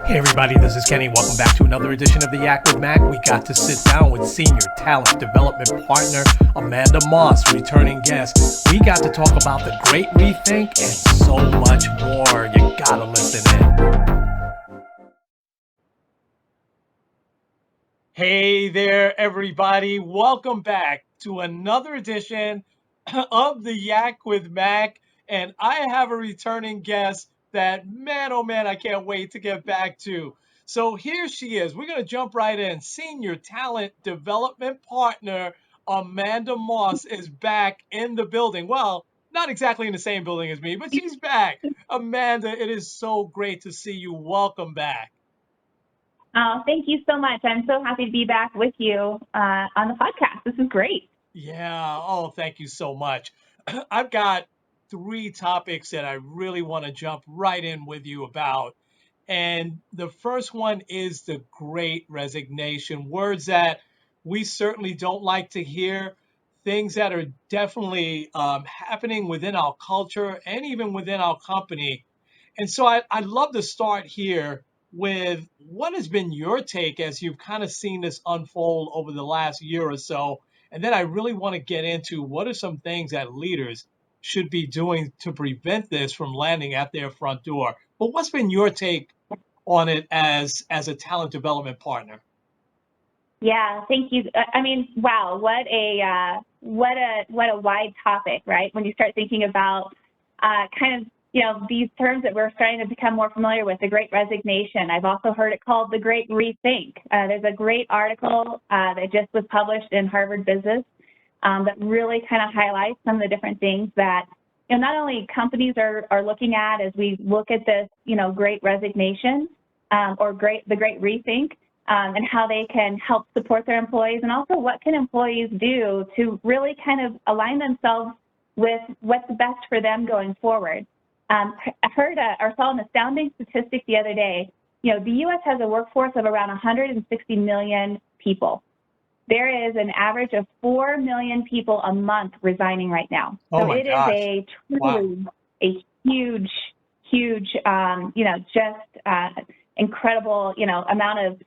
Hey everybody, this is Kenny. Welcome back to another edition of the Yak with Mac. We got to sit down with Senior Talent Development Partner Amanda Moss, returning guest. We got to talk about the Great Rethink and so much more. You gotta listen in. Hey there everybody, welcome back to another edition of the Yak with Mac. And I have a returning guest that, man, oh man, I can't wait to get back to. So here she is. We're going to jump right in. Senior Talent Development Partner Amanda Moss is back in the building. Well, not exactly in the same building as me, but she's back. Amanda, it is so great to see you. Welcome back. Oh, thank you so much. I'm so happy to be back with you on the podcast. This is great. Yeah. Oh, thank you so much. I've got three topics that I really want to jump right in with you about. And the first one is the Great Resignation, words that we certainly don't like to hear, things that are definitely happening within our culture and even within our company. And so I'd love to start here with what has been your take as you've kind of seen this unfold over the last year or so. And then I really want to get into what are some things that leaders should be doing to prevent this from landing at their front door. But what's been your take on it as a talent development partner? Yeah, thank you. I mean, wow, what a wide topic, right? When you start thinking about kind of these terms that we're starting to become more familiar with, the Great Resignation. I've also heard it called the Great Rethink. There's a great article that just was published in Harvard Business that really kind of highlights some of the different things that not only companies are looking at as we look at this Great Resignation or the Great Rethink. And how they can help support their employees, and also what can employees do to really kind of align themselves with what's best for them going forward. I heard or saw an astounding statistic the other day. The U.S. has a workforce of around 160 million people. There is an average of 4 million people a month resigning right now. Oh so it gosh. Is a truly a huge, incredible, amount of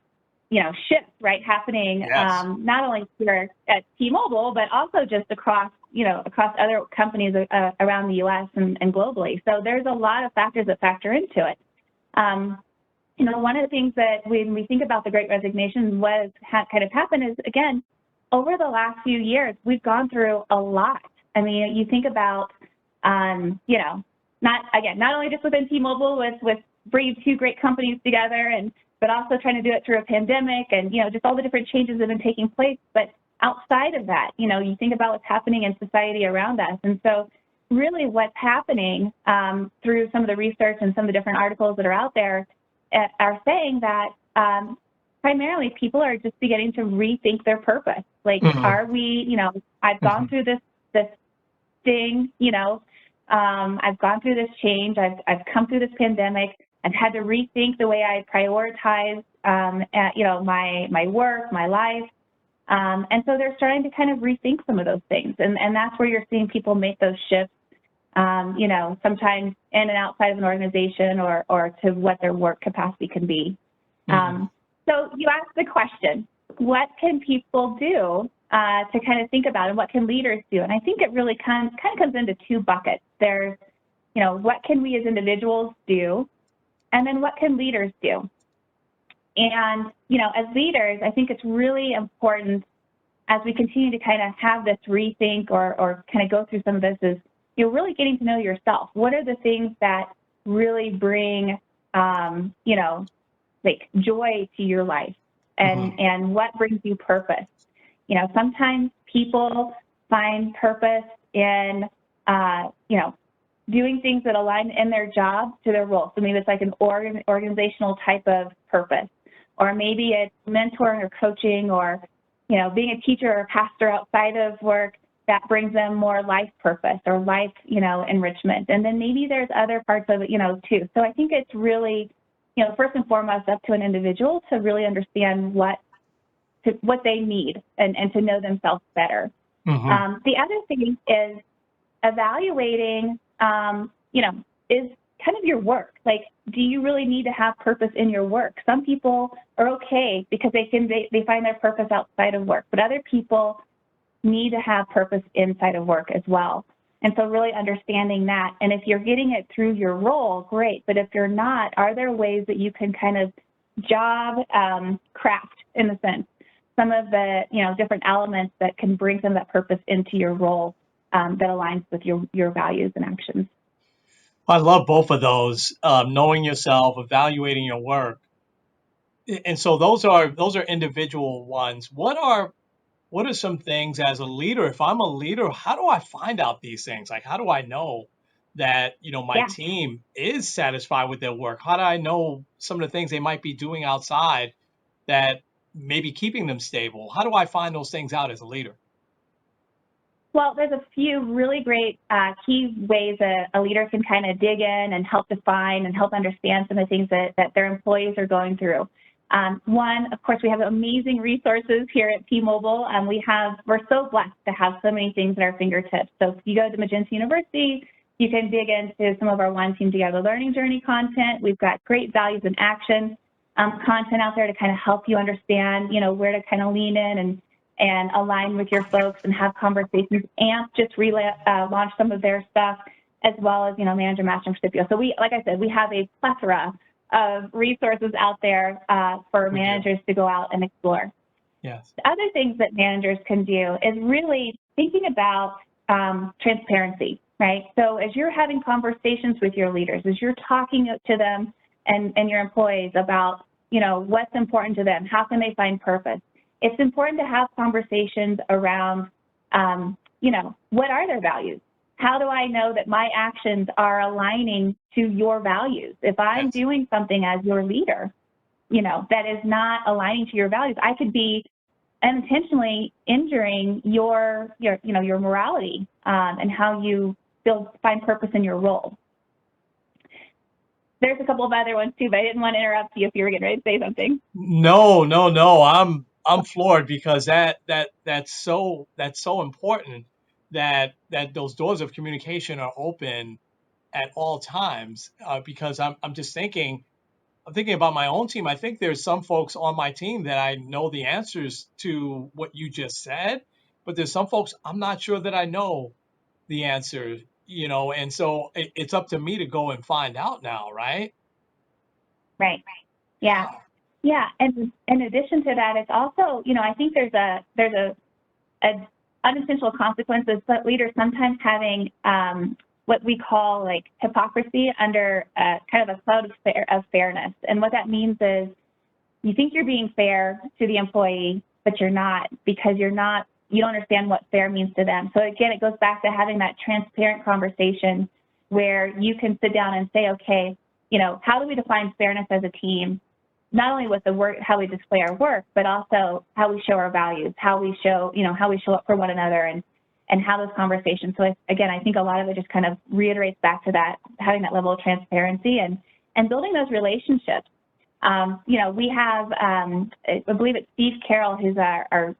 shifts, right, happening, Yes. not only here at T-Mobile, but also just across other companies around the U.S. and globally. So there's a lot of factors that factor into it. One of the things that when we think about the Great Resignation, what has kind of happened is, again, over the last few years, we've gone through a lot. I mean, you think about, not only just within T-Mobile with bringing two great companies together but also trying to do it through a pandemic and, just all the different changes that have been taking place. But outside of that, you think about what's happening in society around us. And so really what's happening through some of the research and some of the different articles that are out there are saying that primarily people are just beginning to rethink their purpose. Like, are we, I've gone through this thing, I've gone through this change, I've come through this pandemic. I've had to rethink the way I prioritize, my work, my life. And so they're starting to kind of rethink some of those things. And that's where you're seeing people make those shifts, sometimes in and outside of an organization or to what their work capacity can be. So you asked the question, what can people do to kind of think about, and what can leaders do? And I think it really kind of comes into two buckets. There's, what can we as individuals do? And then what can leaders do? And, as leaders, I think it's really important as we continue to kind of have this rethink or kind of go through some of this is, you're really getting to know yourself. What are the things that really bring, like joy to your life and what brings you purpose? Sometimes people find purpose in, doing things that align in their job to their role. So maybe it's like an organizational type of purpose, or maybe it's mentoring or coaching or, being a teacher or a pastor outside of work that brings them more life purpose or life, enrichment. And then maybe there's other parts of it, too. So I think it's really, first and foremost up to an individual to really understand what they need and to know themselves better. The other thing is evaluating, is kind of your work. Like, do you really need to have purpose in your work? Some people are okay because they find their purpose outside of work, but other people need to have purpose inside of work as well. And so really understanding that. And if you're getting it through your role, great. But if you're not, are there ways that you can kind of job craft, in a sense, some of the different elements that can bring some of that purpose into your role that aligns with your values and actions? I love both of those, knowing yourself, evaluating your work. And so those are individual ones. What are some things as a leader? If I'm a leader, how do I find out these things? Like, how do I know that, my Yeah. team is satisfied with their work? How do I know some of the things they might be doing outside that may be keeping them stable? How do I find those things out as a leader? Well, there's a few really great key ways a leader can kind of dig in and help define and help understand some of the things that their employees are going through. One, of course, we have amazing resources here at T-Mobile. We're so blessed to have so many things at our fingertips. So if you go to Magenta University, you can dig into some of our One Team Together learning journey content. We've got great values and action content out there to kind of help you understand, where to kind of lean in and align with your folks and have conversations. AMP just launched some of their stuff, as well as, Manager, Master, and Recipio. So like I said, we have a plethora of resources out there for managers to go out and explore. Yes. The other things that managers can do is really thinking about transparency, right? So as you're having conversations with your leaders, as you're talking to them and your employees about, what's important to them, how can they find purpose, it's important to have conversations around, what are their values? How do I know that my actions are aligning to your values? If I'm doing something as your leader, that is not aligning to your values, I could be unintentionally injuring your morality and how you find purpose in your role. There's a couple of other ones too, but I didn't want to interrupt you if you were getting ready to say something. No, no, no. I'm floored because that's so important that those doors of communication are open at all times. Because I'm just thinking about my own team. I think there's some folks on my team that I know the answers to what you just said, but there's some folks I'm not sure that I know the answer. And so it's up to me to go and find out now, right? Right. Yeah. Wow. Yeah. And in addition to that, it's also, I think there's a unintentional consequences, but leaders sometimes having what we call like hypocrisy under kind of a cloud of fairness. And what that means is you think you're being fair to the employee, but you're not, because you don't understand what fair means to them. So again, it goes back to having that transparent conversation where you can sit down and say, okay, how do we define fairness as a team? Not only with the work, how we display our work, but also how we show our values, how we show up for one another, and how those conversations. So again, I think a lot of it just kind of reiterates back to that, having that level of transparency and building those relationships. We have, I believe it's Steve Carroll, who's our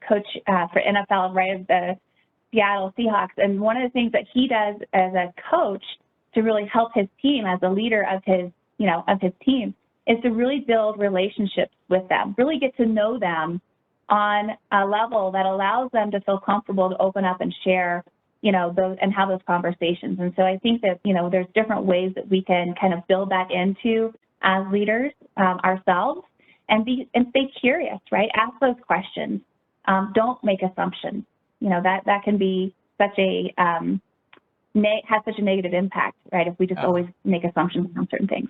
coach for NFL, right, of the Seattle Seahawks. And one of the things that he does as a coach to really help his team as a leader of his team is to really build relationships with them, really get to know them on a level that allows them to feel comfortable to open up and share, those and have those conversations. And so I think that, there's different ways that we can kind of build that into as leaders ourselves and stay curious, right? Ask those questions. Don't make assumptions. That can be such a, has such a negative impact, right? If we just always make assumptions on certain things.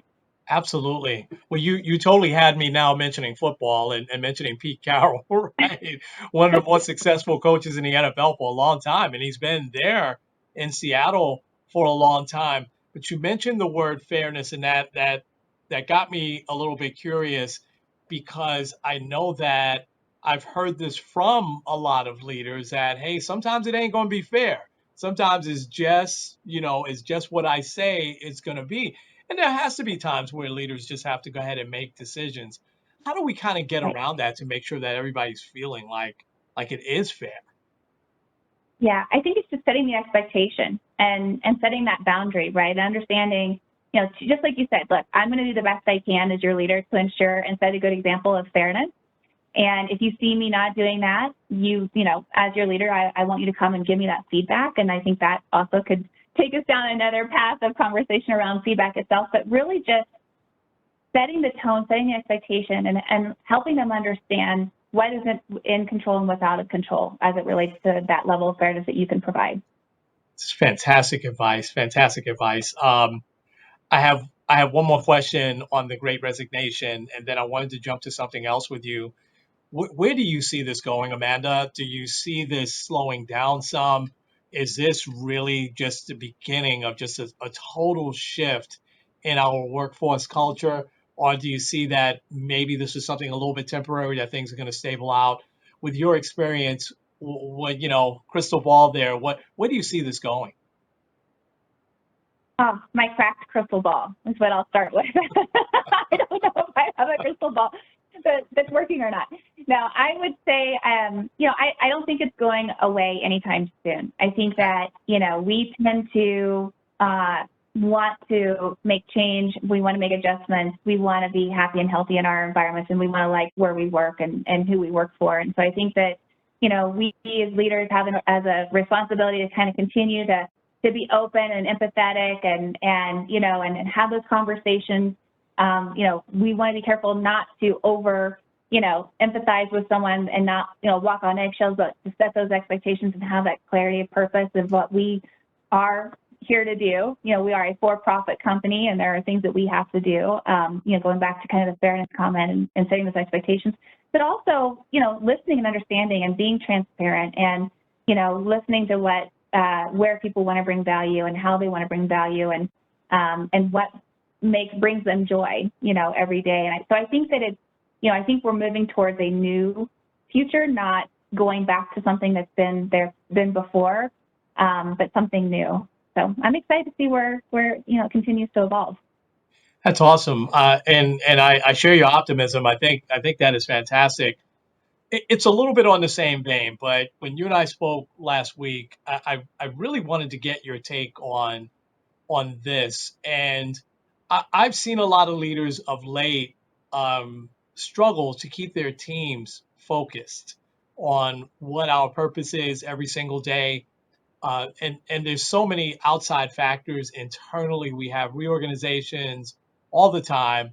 Absolutely. Well, you totally had me now mentioning football and mentioning Pete Carroll, right? One of the most successful coaches in the NFL for a long time, and he's been there in Seattle for a long time. But you mentioned the word fairness, and that got me a little bit curious because I know that I've heard this from a lot of leaders that, hey, sometimes it ain't going to be fair. Sometimes it's just what I say it's going to be. And there has to be times where leaders just have to go ahead and make decisions. How do we kind of get Right. around that to make sure that everybody's feeling like it is fair? Yeah, I think it's just setting the expectation and setting that boundary, right? Understanding, just like you said, look, I'm going to do the best I can as your leader to ensure and set a good example of fairness. And if you see me not doing that, as your leader, I want you to come and give me that feedback. And I think that also could take us down another path of conversation around feedback itself, but really just setting the tone, setting the expectation, and helping them understand what is in control and what's out of control as it relates to that level of fairness that you can provide. It's fantastic advice. Fantastic advice. I have one more question on the Great Resignation, and then I wanted to jump to something else with you. Where do you see this going, Amanda? Do you see this slowing down some? Is this really just the beginning of just a total shift in our workforce culture? Or do you see that maybe this is something a little bit temporary, that things are going to stable out? With your experience, what, crystal ball there, where do you see this going? Oh, my cracked crystal ball is what I'll start with. I don't know if I have a crystal ball that's working or not. Now, I would say, I don't think it's going away anytime soon. I think that, we tend to want to make change. We want to make adjustments. We want to be happy and healthy in our environments, and we want to like where we work and who we work for. And so I think that, we as leaders have as a responsibility to kind of continue to be open and empathetic and have those conversations. We want to be careful not to empathize with someone and not, walk on eggshells, but to set those expectations and have that clarity of purpose of what we are here to do. We are a for-profit company, and there are things that we have to do, going back to kind of the fairness comment and setting those expectations, but also, listening and understanding and being transparent and, listening to what, where people want to bring value and how they want to bring value and what brings them joy, every day. And so I think that I think we're moving towards a new future, not going back to something that's been before, but something new. So I'm excited to see where it continues to evolve. That's awesome. And I share your optimism. I think that is fantastic. It's a little bit on the same vein, but when you and I spoke last week, I really wanted to get your take on this. And I've seen a lot of leaders of late struggle to keep their teams focused on what our purpose is every single day. And there's so many outside factors internally. We have reorganizations all the time,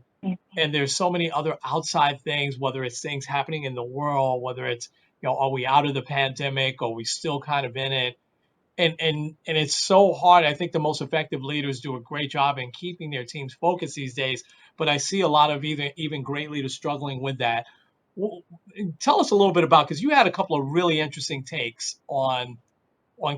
and there's so many other outside things, whether it's things happening in the world, whether it's, are we out of the pandemic, or are we still kind of in it? And it's so hard. I think the most effective leaders do a great job in keeping their teams focused these days, but I see a lot of even great leaders struggling with that. Well, tell us a little bit about, because you had a couple of really interesting takes on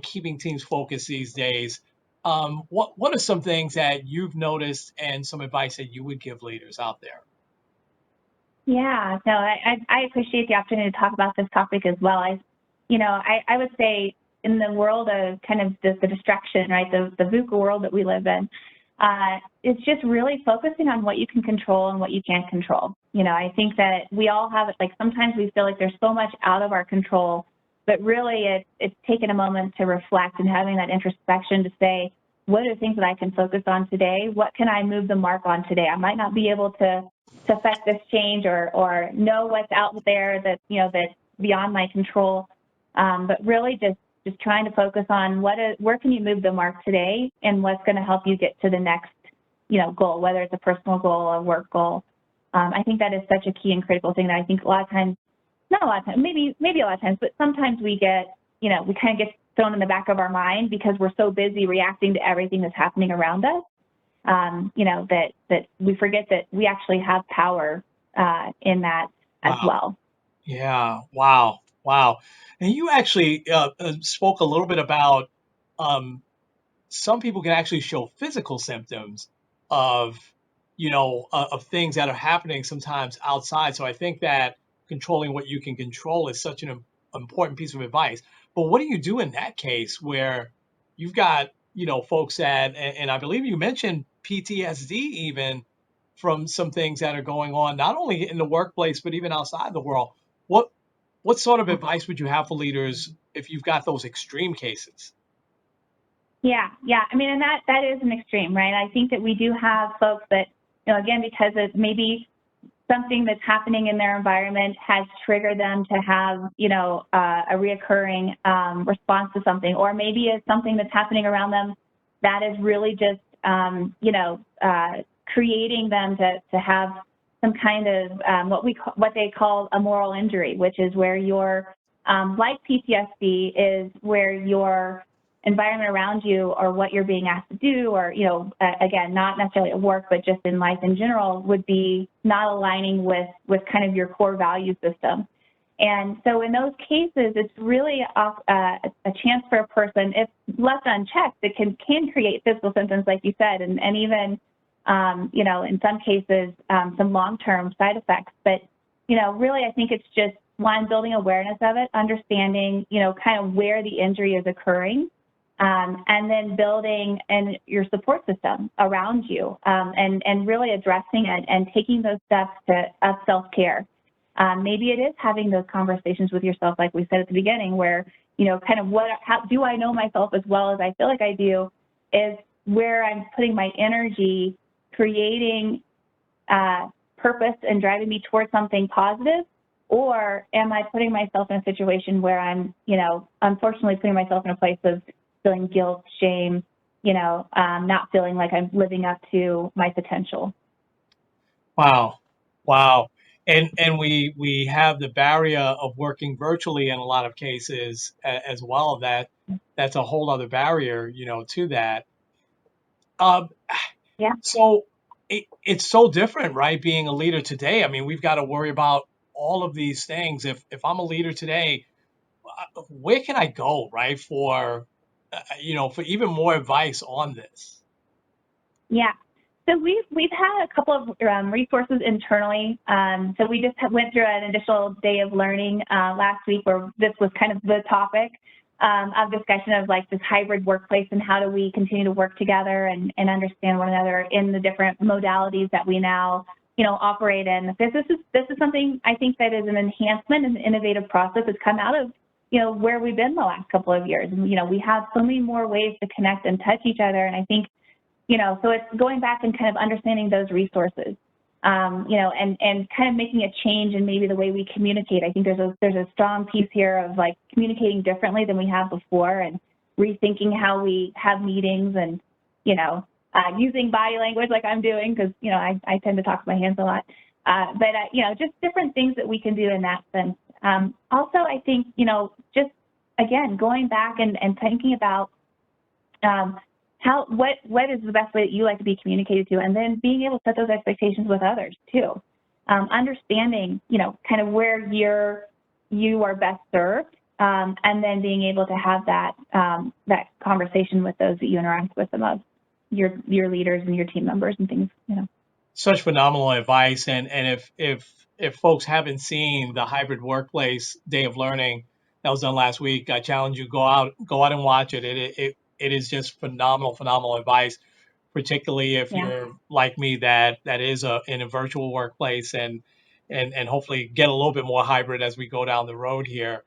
keeping teams focused these days. What are some things that you've noticed and some advice that you would give leaders out there? Yeah, no, I appreciate the opportunity to talk about this topic as well. I would say in the world of kind of the distraction, right, the VUCA world that we live in, it's just really focusing on what you can control and what you can't control. I think that we all have it, like sometimes we feel like there's so much out of our control, but really it's taking a moment to reflect and having that introspection to say, what are the things that I can focus on today? What can I move the mark on today? I might not be able to affect this change or know what's out there that's beyond my control, but really just trying to focus on where can you move the mark today and what's going to help you get to the next goal, whether it's a personal goal or work goal. I think that is such a key and critical thing that I think a lot of times, not a lot of times, maybe a lot of times, but sometimes we get, we kind of get thrown in the back of our mind because we're so busy reacting to everything that's happening around us, that we forget that we actually have power in that as Wow. well. Yeah. Wow. Wow. And you actually spoke a little bit about um, some people can actually show physical symptoms of, of things that are happening sometimes outside. So I think that controlling what you can control is such an important piece of advice. But what do you do in that case where you've got, folks that, and I believe you mentioned PTSD even from some things that are going on, not only in the workplace, but even outside the world. What, what sort of advice would you have for leaders if you've got those extreme cases? Yeah, yeah. I mean, and that is an extreme, right? I think that we do have folks that, again, because it's maybe something that's happening in their environment has triggered them to have, a reoccurring response to something, or maybe it's something that's happening around them that is really just, creating them to have some kind of what they call a moral injury, which is where your like PTSD is where your environment around you or what you're being asked to do, or, again, not necessarily at work, but just in life in general, would be not aligning with kind of your core value system. And so in those cases, it's really a chance for a person, if left unchecked, it can create physical symptoms, like you said, and even, in some cases, some long-term side effects. But, really, I think it's just, one, building awareness of it, understanding, kind of where the injury is occurring, and then building your support system around you, and really addressing it and taking those steps of self-care. Maybe it is having those conversations with yourself, like we said at the beginning, where, kind of how do I know myself as well as I feel like I do, is where I'm putting my energy, creating purpose and driving me towards something positive, or am I putting myself in a situation where I'm, unfortunately putting myself in a place of feeling guilt, shame, not feeling like I'm living up to my potential. Wow. Wow. And we have the barrier of working virtually in a lot of cases as well. That's a whole other barrier, to that. Um, Yeah. so it's so different, right? Being a leader today. I mean, we've got to worry about all of these things. If I'm a leader today, where can I go, right? For even more advice on this. Yeah. So we've had a couple of resources internally. So we just went through an initial day of learning last week, where this was kind of the topic of discussion of like this hybrid workplace and how do we continue to work together and understand one another in the different modalities that we now operate in. This is something I think that is an enhancement and an innovative process that's come out of where we've been the last couple of years. And we have so many more ways to connect and touch each other, and I think so it's going back and kind of understanding those resources, and kind of making a change in maybe the way we communicate. I think there's a strong piece here of like communicating differently than we have before, and rethinking how we have meetings, and, using body language like I'm doing, because, I tend to talk with my hands a lot. But just different things that we can do in that sense. Also, I think, just, again, going back and thinking about what is the best way that you like to be communicated to, and then being able to set those expectations with others too. Understanding, kind of where you are best served, and then being able to have that conversation with those that you interact with, the most, your leaders and your team members and things. Such phenomenal advice. And if folks haven't seen the hybrid workplace day of learning that was done last week, I challenge you, go out and watch it. It is just phenomenal advice, particularly if Yeah. you're like me, that is in a virtual workplace, and hopefully get a little bit more hybrid as we go down the road here.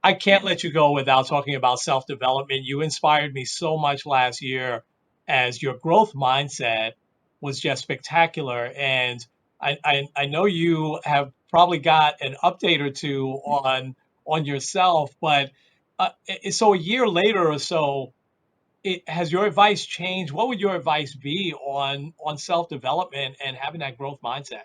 I can't let you go without talking about self development. You inspired me so much last year, as your growth mindset was just spectacular. And I know you have probably got an update or two on yourself, but so a year later or so, has your advice changed? What would your advice be on self development and having that growth mindset?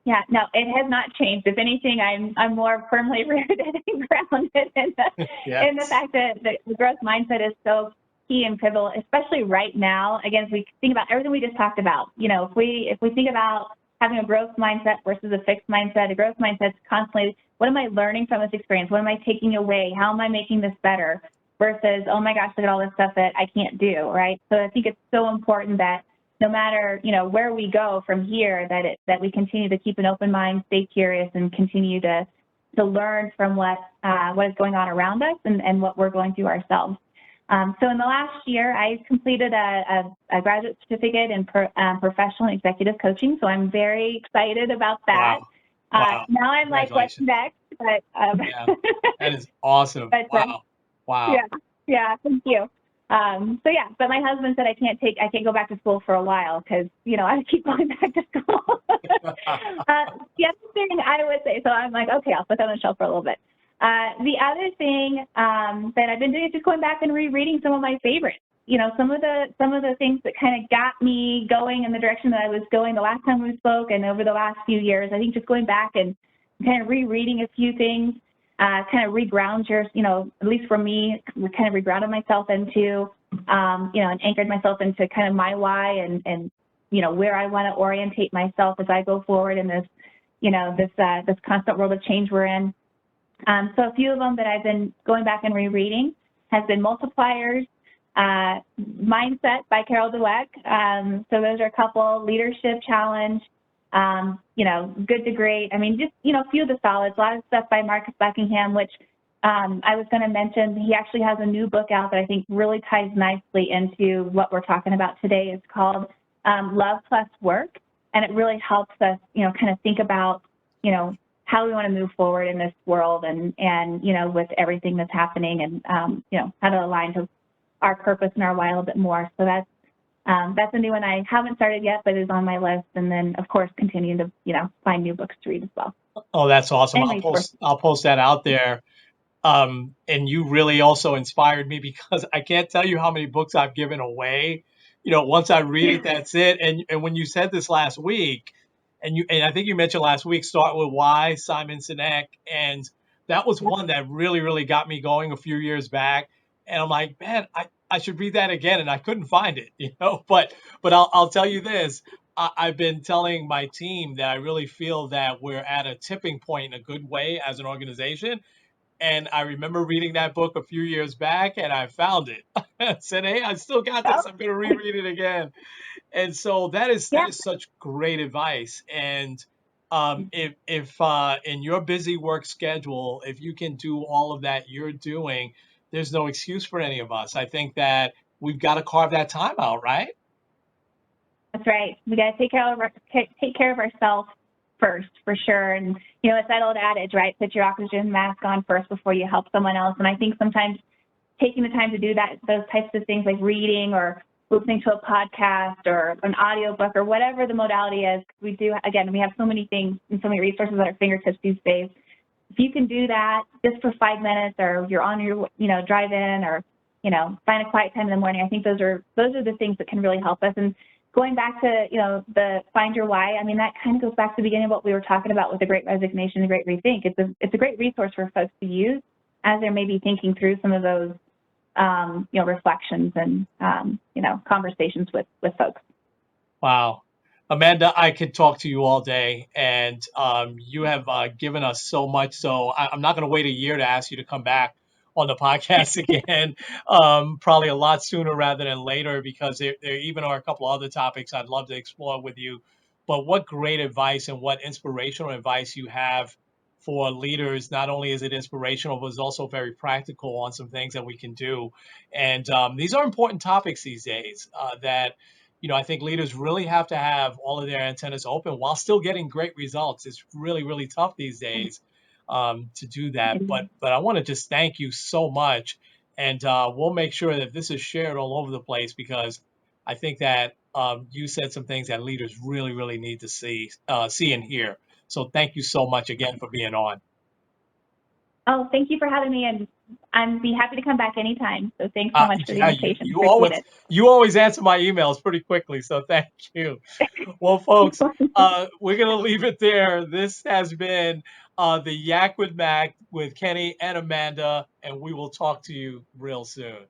Yeah, no, it has not changed. If anything, I'm more firmly rooted and grounded in the Yes. fact that the growth mindset is so key and pivotal, especially right now. Again, if we think about everything we just talked about, if we think about having a growth mindset versus a fixed mindset, a growth mindset is constantly, what am I learning from this experience? What am I taking away? How am I making this better? Versus, oh my gosh, look at all this stuff that I can't do, right? So I think it's so important that no matter where we go from here, that we continue to keep an open mind, stay curious, and continue to learn from what is going on around us, and what we're going through ourselves. So in the last year, I completed a graduate certificate in professional and executive coaching. So I'm very excited about that. Wow. Wow. Now I'm like, what's Congratulations. next? But Yeah. That is awesome. but Wow. Wow. yeah, yeah, thank you. So yeah, but my husband said I can't go back to school for a while because, I keep going back to school. The other thing I would say, so I'm like, okay, I'll put that on the shelf for a little bit. The other thing that I've been doing is just going back and rereading some of my favorites. Some of the things that kind of got me going in the direction that I was going the last time we spoke and over the last few years. I think just going back and kind of rereading a few things, kind of reground at least for me, kind of regrounded myself into, and anchored myself into kind of my why and where I want to orientate myself as I go forward in this, this constant world of change we're in. So a few of them that I've been going back and rereading has been Multipliers, Mindset by Carol Dweck. So those are a couple, Leadership Challenge, Good to Great. I mean, just, a few of the solids, a lot of stuff by Marcus Buckingham, which I was going to mention. He actually has a new book out that I think really ties nicely into what we're talking about today. It's called Love Plus Work, and it really helps us, kind of think about, how we want to move forward in this world and with everything that's happening and, how to align to our purpose and our why a little bit more. So that's a new one I haven't started yet, but is on my list. And then, of course, continuing to, find new books to read as well. Oh, that's awesome. And resources. I'll post that out there. And you really also inspired me because I can't tell you how many books I've given away. Once I read it, that's it. And when you said this last week, and I think you mentioned last week, Start With Why, Simon Sinek, and that was one that really, really got me going a few years back. And I'm like, man, I should read that again, and I couldn't find it, But I'll tell you this. I've been telling my team that I really feel that we're at a tipping point in a good way as an organization, and I remember reading that book a few years back and I found it. I said, hey, I still got this. Oh, I'm going to reread it again. And so that yeah. is such great advice. And if in your busy work schedule, if you can do all of that you're doing, there's no excuse for any of us. I think that we've got to carve that time out, right? That's right. We got to take care of ourselves first, for sure. And it's that old adage, right? Put your oxygen mask on first before you help someone else. And I think sometimes taking the time to do that, those types of things like reading or listening to a podcast or an audiobook or whatever the modality is, we have so many things and so many resources at our fingertips these days. If you can do that just for 5 minutes, or you're on your, drive in, or, find a quiet time in the morning, I think those are the things that can really help us. And going back to, the find your why, I mean, that kind of goes back to the beginning of what we were talking about with the Great Resignation, the Great Rethink. It's a great resource for folks to use as they're maybe thinking through some of those, reflections and, conversations with folks. Wow. Amanda, I could talk to you all day, and you have given us so much. So I'm not going to wait a year to ask you to come back on the podcast again. Probably a lot sooner rather than later, because there even are a couple other topics I'd love to explore with you. But what great advice and what inspirational advice you have for leaders. Not only is it inspirational, but it's also very practical on some things that we can do. And these are important topics these days that I think leaders really have to have all of their antennas open while still getting great results. It's really, really tough these days to do that. But I want to just thank you so much, and we'll make sure that this is shared all over the place, because I think that you said some things that leaders really, really need to see and hear. So thank you so much again for being on. Oh, thank you for having me, and I'd be happy to come back anytime. So thanks so much for the invitation. Appreciate it. You always answer my emails pretty quickly, so thank you. Well, folks, we're gonna leave it there. This has been the Yak with Mac with Kenny and Amanda, and we will talk to you real soon.